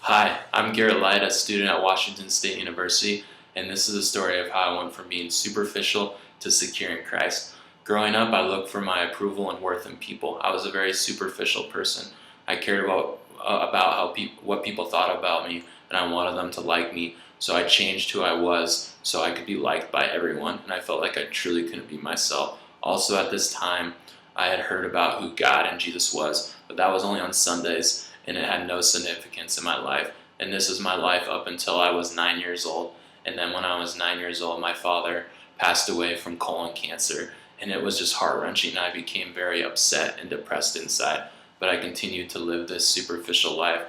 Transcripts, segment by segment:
Hi, I'm Garrett Light, a student at Washington State University, and this is a story of how I went from being superficial to secure in Christ. Growing up, I looked for my approval and worth in people. I was a very superficial person. I cared about what people thought about me, and I wanted them to like me. So I changed who I was so I could be liked by everyone, and I felt like I truly couldn't be myself. Also, at this time, I had heard about who God and Jesus was, but that was only on Sundays, and it had no significance in my life. And this was my life up until I was 9 years old. And then when I was 9 years old, my father passed away from colon cancer, and it was just heart-wrenching. I became very upset and depressed inside, but I continued to live this superficial life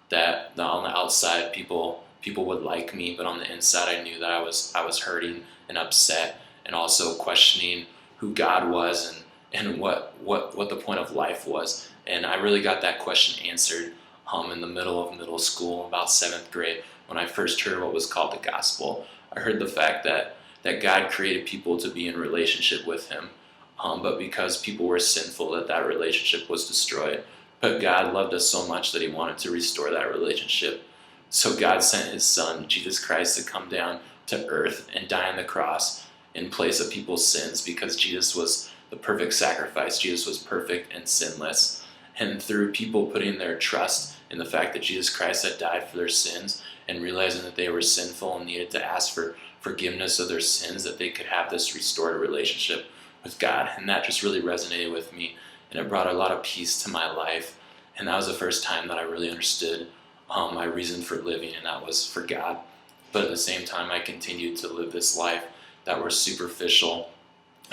that on the outside people would like me, but on the inside I knew that I was hurting and upset, and also questioning who God was and what the point of life was. And I really got that question answered in the middle of middle school, about 7th grade, when I first heard what was called the gospel. I heard the fact that God created people to be in relationship with Him, but because people were sinful, that relationship was destroyed. But God loved us so much that He wanted to restore that relationship. So God sent His Son, Jesus Christ, to come down to earth and die on the cross in place of people's sins, because Jesus was the perfect sacrifice. Jesus was perfect and sinless. And through people putting their trust in the fact that Jesus Christ had died for their sins and realizing that they were sinful and needed to ask for forgiveness of their sins, that they could have this restored relationship with God. And that just really resonated with me, and it brought a lot of peace to my life. And that was the first time that I really understood my reason for living, and that was for God. But at the same time, I continued to live this life that was superficial.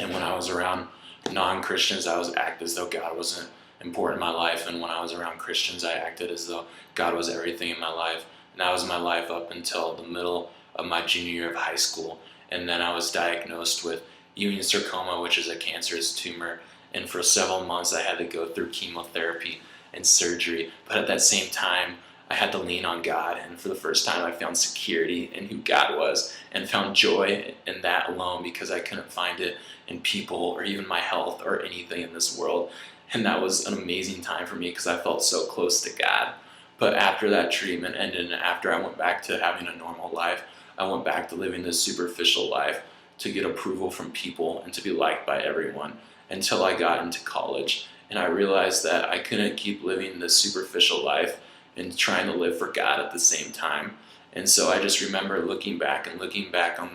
And when I was around non-Christians, I was act as though God wasn't important in my life, and when I was around Christians, I acted as though God was everything in my life. And that was my life up until the middle of my junior year of high school. And then I was diagnosed with Ewing sarcoma, which is a cancerous tumor, and for several months I had to go through chemotherapy and surgery. But at that same time, I had to lean on God, and for the first time I found security in who God was, and found joy in that alone, because I couldn't find it in people or even my health or anything in this world. And that was an amazing time for me, because I felt so close to God. But after that treatment ended, and after I went back to having a normal life, I went back to living this superficial life to get approval from people and to be liked by everyone, until I got into college. And I realized that I couldn't keep living this superficial life and trying to live for God at the same time. And so I just remember looking back on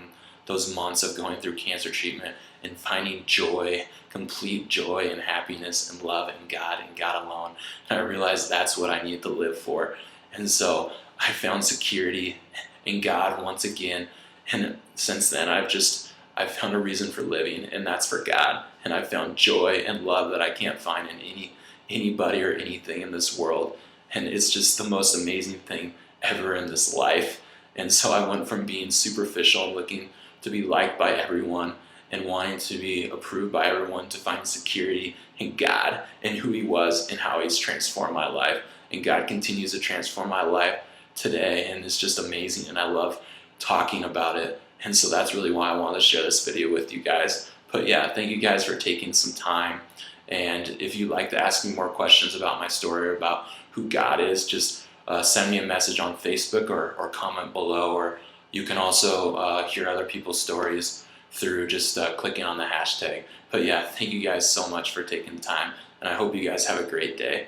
those months of going through cancer treatment and finding joy, complete joy and happiness and love in God and God alone. And I realized that's what I needed to live for. And so I found security in God once again. And since then, I've found a reason for living, and that's for God. And I've found joy and love that I can't find in anybody or anything in this world. And it's just the most amazing thing ever in this life. And so I went from being superficial and looking to be liked by everyone and wanting to be approved by everyone, to find security in God and who He was and how He's transformed my life. And God continues to transform my life today, and it's just amazing, and I love talking about it. And so that's really why I wanted to share this video with you guys. But yeah, thank you guys for taking some time. And if you'd like to ask me more questions about my story or about who God is, just send me a message on Facebook or comment below. Or you can also hear other people's stories through just clicking on the hashtag. But yeah, thank you guys so much for taking the time, and I hope you guys have a great day.